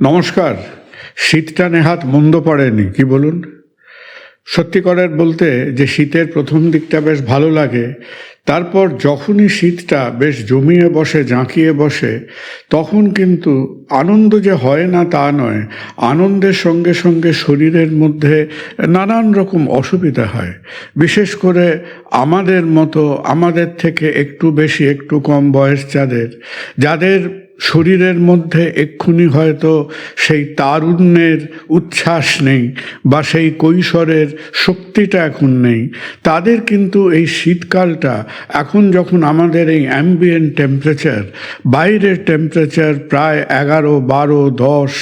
নমস্কার। শীতটা নেহাত মন্দ পড়েনি, কি বলুন? সত্যিকারের বলতে যে শীতের প্রথম দিকটা বেশ ভালো লাগে, তারপর যখনই শীতটা বেশ জমিয়ে বসে, জাঁকিয়ে বসে, তখন কিন্তু আনন্দ যে হয় না তা নয়, আনন্দের সঙ্গে সঙ্গে শরীরের মধ্যে নানান রকম অসুবিধা হয়। বিশেষ করে আমাদের মতো, আমাদের থেকে একটু বেশি একটু কম বয়স যাদের শরীরের মধ্যে এক্ষুনি হয়তো সেই তারুণ্যের উচ্ছ্বাস নেই বা সেই কৈশোরের শক্তিটা এখন নেই, তাদের কিন্তু এই শীতকালটা এখন যখন আমাদের এই অ্যাম্বিয়েন্ট টেম্পারেচার, বাইরের টেম্পারেচার প্রায় 11, 12, 10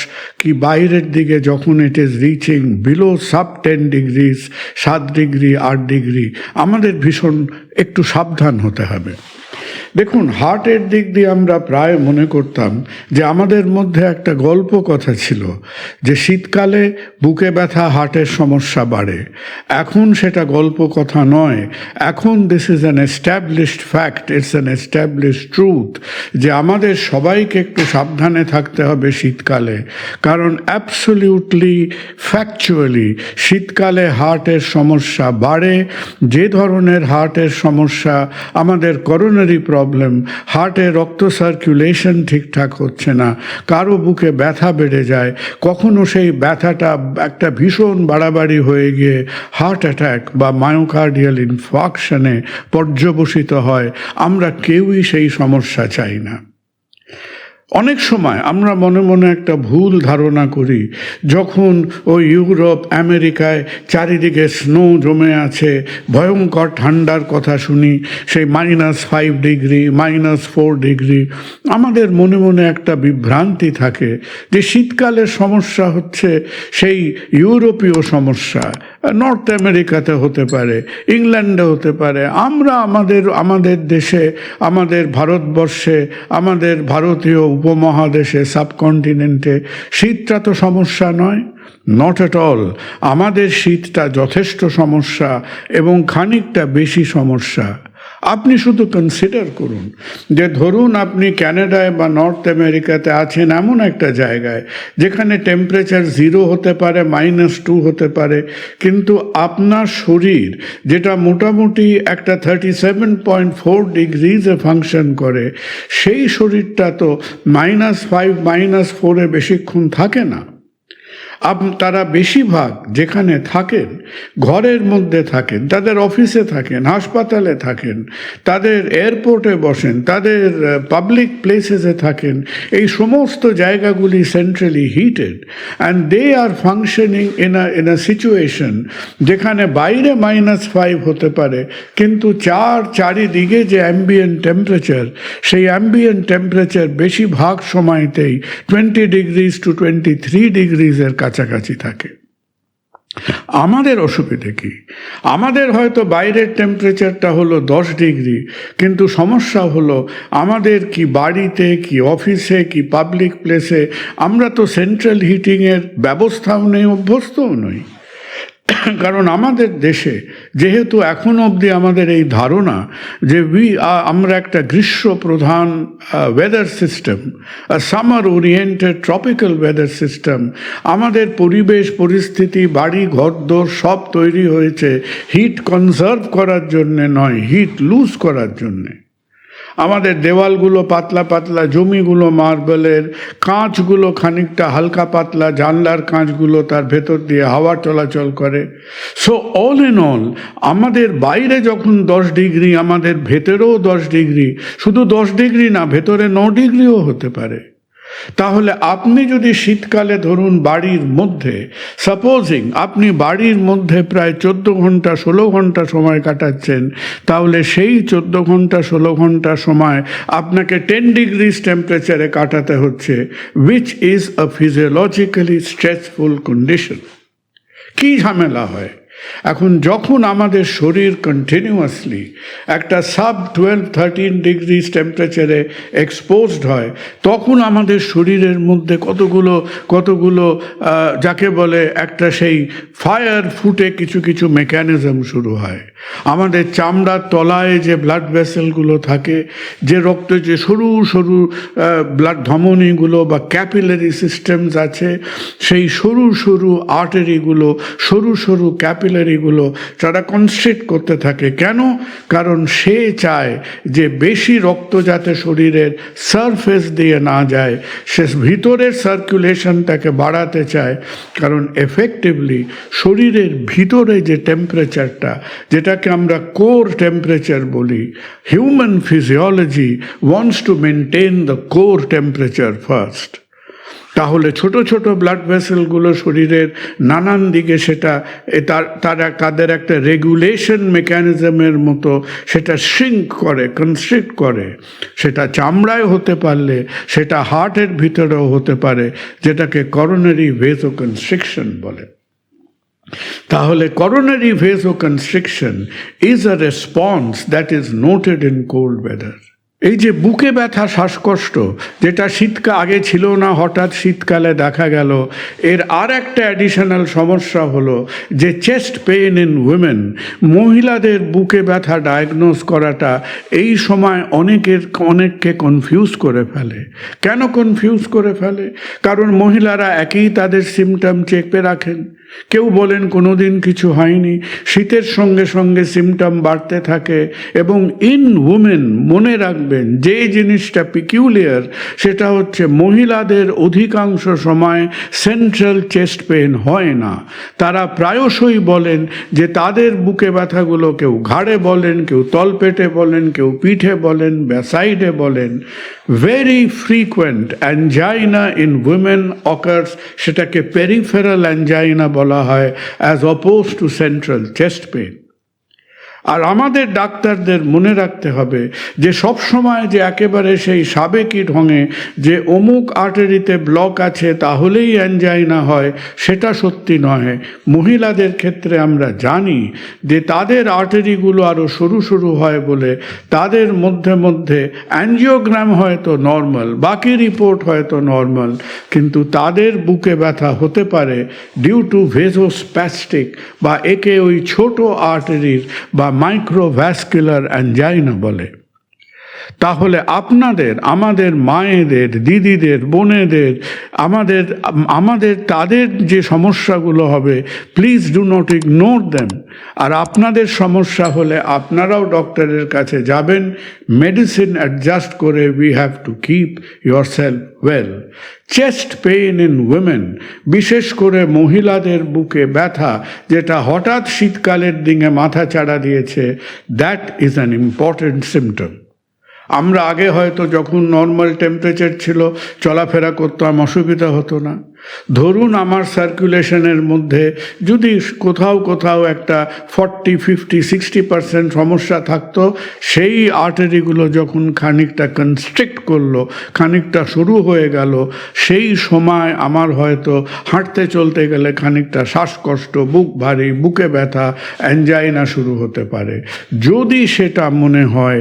কি বাইরের দিকে যখন it is reaching below sub-10 degrees, 7 degree 8 degree, আমাদের ভীষণ একটু সাবধান হতে হবে। দেখুন, হার্টের দিক দিয়ে আমরা প্রায় মনে করতাম যে আমাদের মধ্যে একটা গল্প কথা ছিল যে শীতকালে বুকে ব্যথা, হার্টের সমস্যা বাড়ে। এখন সেটা গল্প কথা নয়, এখন this is an established fact, it's an established truth যে আমাদের সবাইকে একটু সাবধানে থাকতে হবে শীতকালে। কারণ অ্যাবসলিউটলি ফ্যাকচুয়ালি শীতকালে হার্টের সমস্যা বাড়ে। যে ধরনের হার্টের সমস্যা, আমাদের করোনারি প্রবলেম, হার্টে রক্ত সার্কুলেশন ঠিকঠাক হচ্ছে না, কারো বুকে ব্যথা বেড়ে যায়, কখনো সেই ব্যথাটা একটা ভীষণ বাড়াবাড়ি হয়ে গিয়ে হার্ট অ্যাটাক বা মায়োকার্ডিয়াল ইনফার্কশনে পর্যবসিত হয়। আমরা কেউই সেই সমস্যা চাই না। অনেক সময় আমরা মনে মনে একটা ভুল ধারণা করি, যখন ওই ইউরোপ আমেরিকায় চারিদিকে স্নো জমে আছে, ভয়ঙ্কর ঠান্ডার কথা শুনি, সেই -5 ডিগ্রি, -4 ডিগ্রি, আমাদের মনে মনে একটা বিভ্রান্তি থাকে যে শীতকালের সমস্যা হচ্ছে সেই ইউরোপীয় সমস্যা, নর্থ আমেরিকাতে হতে পারে, ইংল্যান্ডে হতে পারে। আমরা আমাদের দেশে, আমাদের ভারতবর্ষে, আমাদের ভারতীয় উপমহাদেশে, সাবকন্টিনেন্টে শীতটা তো সমস্যা নয়, নট এট অল। আমাদের শীতটা যথেষ্ট সমস্যা এবং খানিকটা বেশি সমস্যা। আপনি শুধু কনসিডার করুন যে ধরুন আপনি ক্যানাডায় বা নর্থ আমেরিকাতে আছেন এমন একটা জায়গায় যেখানে টেম্পারেচার 0 হতে পারে, -2 হতে পারে, কিন্তু আপনার শরীর যেটা মোটামুটি একটা 37.4 ডিগ্রিজে ফাংশন করে, সেই শরীরটা তো -5, -4-এ বেশিক্ষণ থাকে না। তারা বেশিরভাগ যেখানে থাকেন, ঘরের মধ্যে থাকেন, তাদের অফিসে থাকেন, হাসপাতালে থাকেন, তাদের এয়ারপোর্টে বসেন, তাদের পাবলিক প্লেসেসে থাকেন, এই সমস্ত জায়গাগুলি centrally heated and they are functioning in a situation যেখানে বাইরে -5 হতে পারে, কিন্তু চারিদিকে যে অ্যাম্বিয়েন্ট টেম্পারেচার, সেই অ্যাম্বিয়েন্ট টেম্পারেচার বেশিরভাগ সময়তেই 20 ডিগ্রিজ টু 23 ডিগ্রিজের কাছাকাছি থাকে। আমাদের অসুবিধে কি? আমাদের হয়তো বাইরের টেম্পারেচারটা হলো 10 ডিগ্রি, কিন্তু সমস্যা হলো আমাদের কি বাড়িতে, কি অফিসে, কি পাবলিক প্লেসে আমরা তো সেন্ট্রাল হিটিংয়ের ব্যবস্থাও নেই, অভ্যস্তও নই। কারণ আমাদের দেশে যেহেতু এখন অবধি আমাদের এই ধারণা যে আমরা একটা গ্রীষ্ম প্রধান weather system, summer oriented tropical weather system, আমাদের পরিবেশ পরিস্থিতি, বাড়ি ঘরদোর সব তৈরি হয়েছে হিট কনজার্ভ করার জন্যে নয়, হিট লুজ করার জন্যে। আমাদের দেওয়ালগুলো পাতলা পাতলা, জমিগুলো মার্বেলের, কাঁচগুলো খানিকটা হালকা পাতলা, জানলার কাঁচগুলো তার ভেতর দিয়ে হাওয়া চলাচল করে। সো অল ইন অল আমাদের বাইরে যখন 10 ডিগ্রি, আমাদের ভেতরেও 10 ডিগ্রি, শুধু 10 ডিগ্রি না, ভেতরে 9 ডিগ্রিও হতে পারে। তাহলে আপনি যদি শীতকালে ধরুন বাড়ির মধ্যে, সাপোজিং আপনি বাড়ির মধ্যে প্রায় 14 ঘন্টা 16 ঘন্টা সময় কাটাচ্ছেন, তাহলে সেই 14 ঘন্টা 16 ঘন্টা সময় আপনাকে 10 ডিগ্রিজ টেম্পারেচারে কাটাতে হচ্ছে, which is a physiologically stressful condition. কী ঝামেলা হয়! এখন যখন আমাদের শরীর কন্টিনিউয়াসলি একটা সাব 12-13 ডিগ্রিজ টেম্পারেচারে এক্সপোজড হয়, তখন আমাদের শরীরের মধ্যে কতগুলো যাকে বলে একটা সেই ফায়ার ফুটে কিছু কিছু মেকানিজম শুরু হয়। আমাদের চামড়ার তলায় যে ব্লাড ভেসেলগুলো থাকে, যে রক্ত যে সরু সরু ব্লাড ধমনীগুলো বা ক্যাপিলারি সিস্টেমস আছে, সেই সরু সরু আর্টারিগুলো, সরু সরু ক্যাপিলারিগুলো তারা কনস্ট্রিক্ট করতে থাকে। কেন? কারণ সে চায় যে বেশি রক্ত যাতে শরীরের সারফেস দিয়ে না যায়, সে ভিতরের সার্কুলেশনটাকে বাড়াতে চায়। কারণ এফেক্টিভলি শরীরের ভিতরে যে টেম্পারেচারটা, যেটাকে আমরা কোর টেম্পারেচার বলি, human physiology wants to maintain the core temperature first. তাহলে ছোট ছোট ব্লাড ভেসেলগুলো শরীরের নানান দিকে সেটা তাদের একটা রেগুলেশন মেকানিজমের মতো সেটা শ্রিঙ্ক করে, কনস্ট্রিক্ট করে। সেটা চামড়ায় হতে পারলে সেটা হার্টের ভিতরেও হতে পারে, যেটাকে করোনারি ভেসোকনস্ট্রিকশন বলে। তাহলে coronary vasoconstriction is a response that is noted in cold weather. এই যে বুকে ব্যথা, শ্বাসকষ্ট, যেটা আগে ছিল না, হঠাৎ শীতকালে দেখা গেল, এর আর একটা অ্যাডিশনাল সমস্যা হলো যে চেস্ট পেইন ইন উইমেন। মহিলাদের বুকে ব্যথা ডায়াগনোজ করাটা এই সময় অনেককে কনফিউজ করে ফেলে। কেন কনফিউজ করে ফেলে? কারণ মহিলারা একেই তাদের সিমটম চেপে রাখেন। কেউ বলেন কোনো দিন কিছু হয়নি, শীতের সঙ্গে সঙ্গে সিমটম বাড়তে থাকে। এবং ইন উমেন মনে রাখবেন যে জিনিসটা পিকিউলিয়ার, সেটা হচ্ছে মহিলাদের অধিকাংশ সময় সেন্ট্রাল চেস্ট পেইন হয় না। তারা প্রায়শই বলেন যে তাদের বুকে ব্যথাগুলো কেউ ঘাড়ে বলেন, কেউ তলপেটে বলেন, কেউ পিঠে বলেন, সাইডে বলেন। Very frequent angina in women occurs, সেটাকে পেরিফেরাল অ্যাঞ্জাইনা বলা হয়, as oppose to central chest pain. আর আমাদের ডাক্তারদের মনে রাখতে হবে যে সবসময় যে একেবারে সেই সাবেকি ঢঙে যে অমুক আর্টারিতে ব্লক আছে তাহলেই অ্যাঞ্জাইনা হয়, সেটা সত্যি নয়। মহিলাদের ক্ষেত্রে আমরা জানি যে তাদের আর্টারিগুলো আরও সরু সরু হয় বলে তাদের মধ্যে অ্যাঞ্জিওগ্রাম হয়তো নর্মাল, বাকি রিপোর্ট হয়তো নর্মাল, কিন্তু তাদের বুকে ব্যথা হতে পারে ডিউ টু ভেসোস্প্যাস্টিক বা একে ওই ছোট আর্টারির বা মাইক্রোভ্যাসকুলার অ্যাঞ্জাইনা বলে। তাহলে আমাদের মায়েদের, দিদিদের, বোনেদের, আমাদের তাদের যে সমস্যাগুলো হবে, please do not ignore them. আর আপনাদের সমস্যা হলে আপনারাও ডক্টরের কাছে যাবেন, মেডিসিন অ্যাডজাস্ট করে। We have to keep yourself well. Chest pain in women, বিশেষ করে মহিলাদের বুকে ব্যথা যেটা হঠাৎ শীতকালের দিনে মাথা চাড়া দিয়েছে, that is an important symptom. আমরা আগে হয়তো যখন নর্মাল টেম্পারেচার ছিল চলাফেরা করতাম, অসুবিধা হতো না। ধরুন আমার সার্কুলেশনের মধ্যে যদি কোথাও একটা 40, 50, 60% সমস্যা থাকতো, সেই আর্টারিগুলো যখন খানিকটা কনস্ট্রিক্ট করলো, খানিকটা শুরু হয়ে গেল, সেই সময় আমার হয়তো হাঁটতে চলতে গেলে খানিকটা শ্বাসকষ্ট, বুক ভারী, বুকে ব্যথা, অ্যাঞ্জাইনা শুরু হতে পারে। যদি সেটা মনে হয়,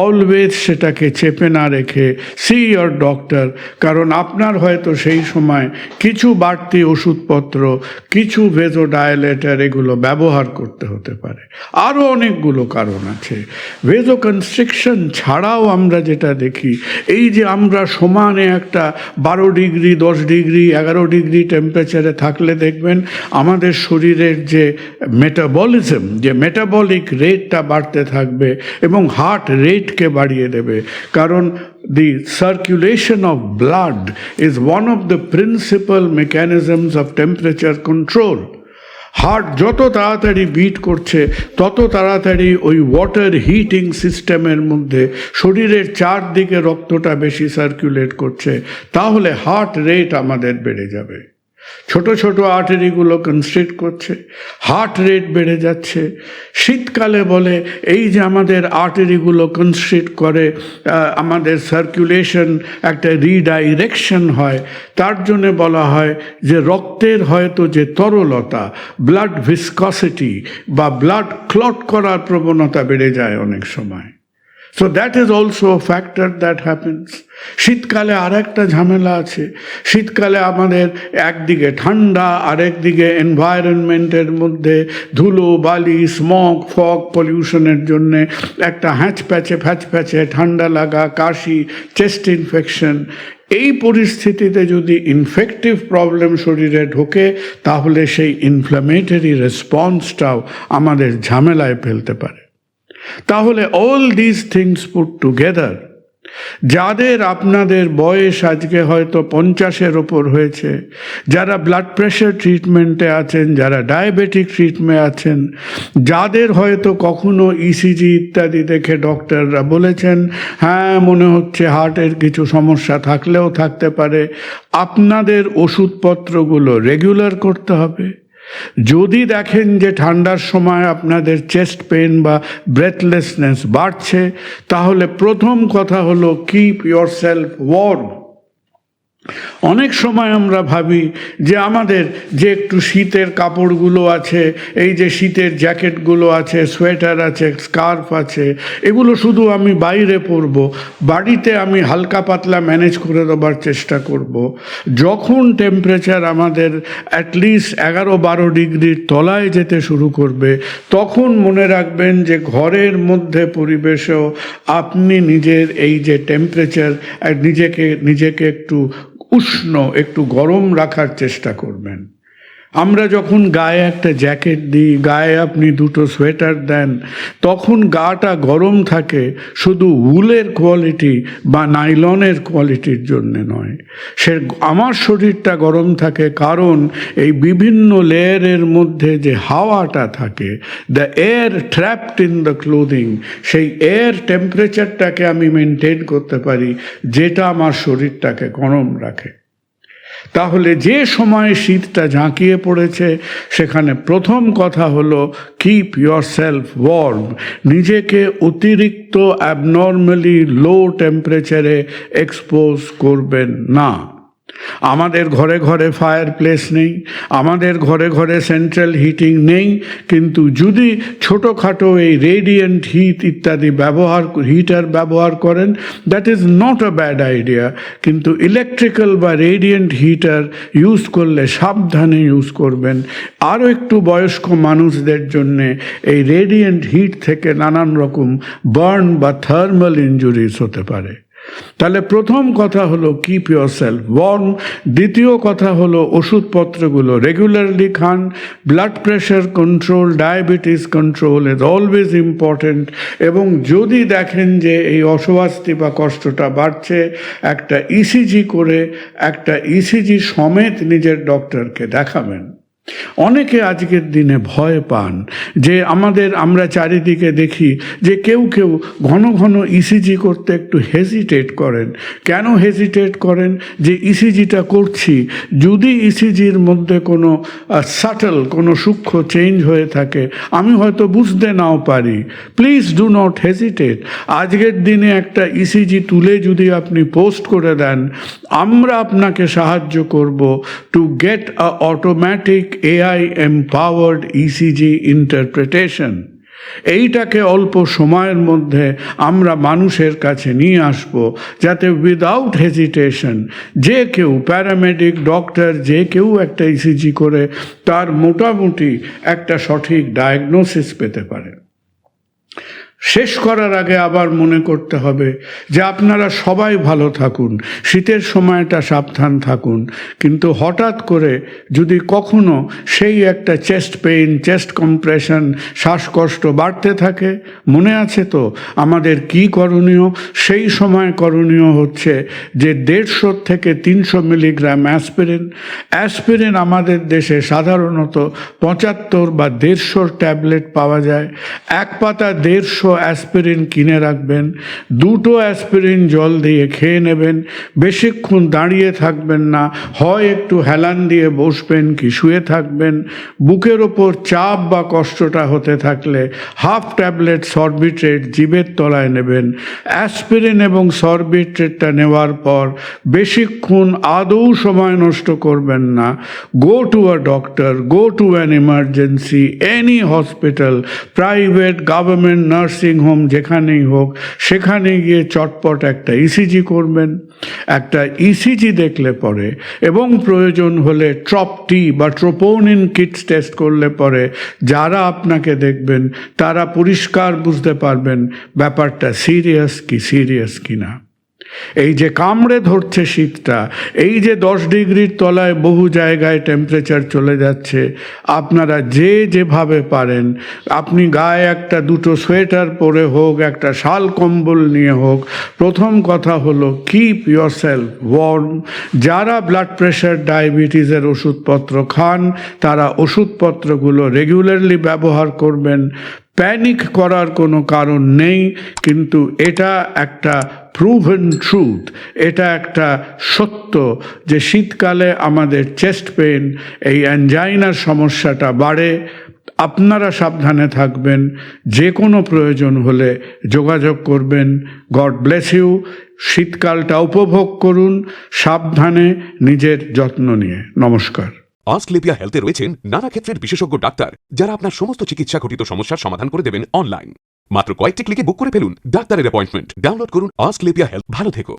অলওয়েজ সেটাকে চেপে না রেখে সি ইয়োর ডক্টর। কারণ আপনার হয়তো সেই সময় কিছু বাড়তি ওষুধপত্র, কিছু ভেজোডায়ালেটার এগুলো ব্যবহার করতে হতে পারে। আরও অনেকগুলো কারণ আছে। ভেজোকনস্ট্রিকশন ছাড়াও আমরা যেটা দেখি, এই যে আমরা সমানে একটা 12 ডিগ্রি, 10 ডিগ্রি, 11 ডিগ্রি টেম্পারেচারে থাকলে দেখবেন আমাদের শরীরের যে মেটাবলিজম, যে মেটাবলিক রেটটা বাড়তে থাকবে এবং হার্ট রেটকে বাড়িয়ে দেবে। কারণ the circulation of blood is one of the principal mechanisms of temperature control. Heart যত তাড়াতাড়ি বিট করছে তত তাড়াতাড়ি ওই ওয়াটার হিটিং সিস্টেমের মধ্যে শরীরের চারদিকে রক্তটা বেশি সার্কুলেট করছে, তাহলে হার্ট রেট আমাদের বেড়ে যাবে। ছোট ছোট আর্টারিগুলো কনস্ট্রিক্ট করছে, হার্ট রেট বেড়ে যাচ্ছে। শীতকালে বলে এই যে আমাদের আর্টারিগুলো কনস্ট্রিক্ট করে, আমাদের সার্কুলেশন একটা রিডাইরেকশন হয়, তার জন্যে বলা হয় যে রক্তের হয়তো যে তরলতা, ব্লাড ভিসকসিটি বা ব্লাড ক্লট করার প্রবণতা বেড়ে যায় অনেক সময়। So that is also a factor that happens. শীতকালে আর একটা ঝামেলা আছে। শীতকালে আমাদের একদিকে ঠান্ডা, আরেকদিকে এনভায়রনমেন্টের মধ্যে ধুলো, বালি, স্মগ, ফগ, পলিউশনের জন্যে একটা ফ্যাচপ্যাচে ঠান্ডা লাগা, কাশি, চেস্ট ইনফেকশন। এই পরিস্থিতিতে যদি ইনফেক্টিভ প্রবলেম শরীরে ঢোকে, তাহলে সেই ইনফ্ল্যামেটরি রেসপন্সটাও আমাদের ঝামেলায় ফেলতে পারে। তাহলে all this things put together, যাদের আপনাদের বয়স আজকে হয়তো 50-এর ওপর হয়েছে, যারা ব্লাড প্রেশার ট্রিটমেন্টে আছেন, যারা ডায়াবেটিক ট্রিটমেন্টে আছেন, যাদের হয়তো কখনো ইসিজি ইত্যাদি দেখে ডক্টররা বলেছেন হ্যাঁ মনে হচ্ছে হার্টের কিছু সমস্যা থাকলেও থাকতে পারে, আপনাদের ওষুধপত্রগুলো রেগুলার করতে হবে। যদি দেখেন যে ঠান্ডার সময় আপনাদের চেস্ট পেন বা ব্রেথলেসনেস বাড়ছে, তাহলে প্রথম কথা হলো কিপ ইয়োরসেলফ ওয়ার্ম। অনেক সময় আমরা ভাবি যে আমাদের যে একটু শীতের কাপড়গুলো আছে, এই যে শীতের জ্যাকেটগুলো আছে, সোয়েটার আছে, স্কার্ফ আছে, এগুলো শুধু আমি বাইরে পরবো, বাড়িতে আমি হালকা পাতলা ম্যানেজ করে দেবার চেষ্টা করব। যখন টেম্পারেচার আমাদের অ্যাটলিস্ট 11-12 ডিগ্রির তলায় যেতে শুরু করবে, তখন মনে রাখবেন যে ঘরের মধ্যে পরিবেশেও আপনি নিজের এই যে টেম্পারেচার, নিজেকে একটু উষ্ণ, একটু গরম রাখার চেষ্টা করবেন। আমরা যখন গায়ে একটা জ্যাকেট দিই, গায়ে আপনি দুটো সোয়েটার দেন, তখন গাটা গরম থাকে শুধু উলের কোয়ালিটি বা নাইলনের কোয়ালিটির জন্যে নয়, আমার শরীরটা গরম থাকে কারণ এই বিভিন্ন লেয়ারের মধ্যে যে হাওয়াটা থাকে, the air trapped in the clothing, সেই এয়ার টেম্পারেচারটাকে আমি মেনটেন করতে পারি, যেটা আমার শরীরটাকে গরম রাখে। তাহলে যে সময় শীতটা ঝাঁকিয়ে পড়েছে, সেখানে প্রথম কথা হলো কিপ ইয়োরসেলফ ওয়ার্ম। নিজেকে অতিরিক্ত অ্যাবনর্মালি লো টেম্পারেচারে এক্সপোজ করবেন না। আমাদের ঘরে ঘরে ফায়ার প্লেস নেই, আমাদের ঘরে ঘরে সেন্ট্রাল হিটিং নেই, কিন্তু যদি ছোটোখাটো এই রেডিয়েন্ট হিট ইত্যাদি হিটার ব্যবহার করেন, that is not a bad idea. কিন্তু ইলেকট্রিক্যাল বা রেডিয়েন্ট হিটার ইউজ করলে সাবধানে ইউজ করবেন। আরও একটু বয়স্ক মানুষদের জন্যে এই রেডিয়েন্ট হিট থেকে নানান রকম বার্ন বা থার্মাল ইনজুরিজ হতে পারে। তাহলে প্রথম কথা হলো কিপ ইয়োরসেলফ ওয়ার্ম। দ্বিতীয় কথা হলো ওষুধপত্রগুলো রেগুলারলি খান। Blood pressure control, diabetes control is always important. এবং যদি দেখেন যে এই অস্বস্তি বা কষ্টটা বাড়ছে, একটা ইসিজি করে, একটা ইসিজি সমেত নিজের ডক্টরকে দেখাবেন। অনেকে আজকের দিনে ভয় পান যে আমরা চারিদিকে দেখি যে কেউ ঘন ঘন ইসিজি করতে একটু হেজিটেট করেন। কেন হেজিটেট করেন? যে ইসিজিটা করছি, যদি ইসিজির মধ্যে কোনো সাটল, কোনো সূক্ষ্ম চেঞ্জ হয়ে থাকে, আমি হয়তো বুঝতে নাও পারি। Please do not hesitate. আজকের দিনে একটা ইসিজি তুলে যদি আপনি পোস্ট করে দেন, আমরা আপনাকে সাহায্য করব to get a automatic AI empowered ECG interpretation। এইটাকে অল্প সময়ের মধ্যে আমরা মানুষের কাছে নিয়ে আসব, যাতে উইদাউট হেজিটেশন যে কেউ, প্যারামেডিক, ডক্টর, যে কেউ একটা ইসিজি করে তার মোটামুটি একটা সঠিক ডায়াগনোসিস পেতে পারে। শেষ করার আগে আবার মনে করতে হবে যে আপনারা সবাই ভালো থাকুন, শীতের সময়টা সাবধান থাকুন, কিন্তু হঠাৎ করে যদি কখনো সেই একটা চেস্ট পেইন, চেস্ট কম্প্রেশন, শ্বাসকষ্ট বাড়তে থাকে, মনে আছে তো আমাদের কি করণীয়? সেই সময় করণীয় হচ্ছে যে 150 থেকে 300 মিলিগ্রাম অ্যাসপিরিন আমাদের দেশে সাধারণত 75 বা 150 ট্যাবলেট পাওয়া যায়। এক পাতা 150 অ্যাসপিরিন কিনে রাখবেন, 2টো অ্যাসপিরিন জল দিয়ে খেয়ে নেবেন, বেশিক্ষণ দাঁড়িয়ে থাকবেন না, হয় একটু হেলান দিয়ে বসবেন কি শুয়ে থাকবেন, বুকের ওপর চাপ বা কষ্টটা হতে থাকলে হাফ ট্যাবলেট সরবিট্রেট জিভের তলায় নেবেন। অ্যাসপিরিন এবং সরবিট্রেটটা নেওয়ার পর বেশিক্ষণ আদৌ সময় নষ্ট করবেন না। Go to a doctor, go to an emergency, any hospital, private, government, nursing home, যেখানেই হোক সেখানে গিয়ে চটপট একটা ইসিজি করবেন। একটা ইসিজি দেখলে পরে এবং প্রয়োজন হলে ট্রপটি বা ট্রোপোনিন কিটস টেস্ট করলে পরে যারা আপনাকে দেখবেন তারা পরিষ্কার বুঝতে পারবেন ব্যাপারটা সিরিয়াস কিনা। এই যে কামড়ে ধরছে শীতটা, এই যে 10 ডিগ্রির তলায় বহু জায়গায় টেম্পারেচার চলে যাচ্ছে, আপনারা যে যেভাবে পারেন, আপনি গায়ে একটা 2টো সোয়েটার পরে হোক, একটা শাল কম্বল নিয়ে হোক, প্রথম কথা হলো কিপ ইয়োরসেলফ ওয়ার্ম। যারা ব্লাড প্রেশার, ডায়াবেটিসের ওষুধপত্র খান তারা ওষুধপত্রগুলো রেগুলারলি ব্যবহার করবেন। প্যানিক করার কোনো কারণ নেই, কিন্তু এটা একটা প্রুভেন ট্রুথ, এটা একটা সত্য যে শীতকালে আমাদের চেস্ট পেন, এই অ্যানজাইনার সমস্যাটা বাড়ে। আপনারা সাবধানে থাকবেন, যে কোনো প্রয়োজন হলে যোগাযোগ করবেন। God bless you. শীতকালটা উপভোগ করুন সাবধানে, নিজের যত্ন নিয়ে। নমস্কার। অস্ক্লেপিয়া হেলথে রয়েছেন নানা ক্ষেত্রের বিশেষজ্ঞ ডাক্তার, যারা আপনার সমস্ত চিকিৎসা ঘটিত সমস্যার সমাধান করে দেবেন অনলাইন। মাত্র কয়েকটি ক্লিকে বুক করে ফেলুন ডাক্তারের অ্যাপয়েন্টমেন্ট। ডাউনলোড করুন অস্ক্লেপিয়া হেলথ। ভালো থেকো।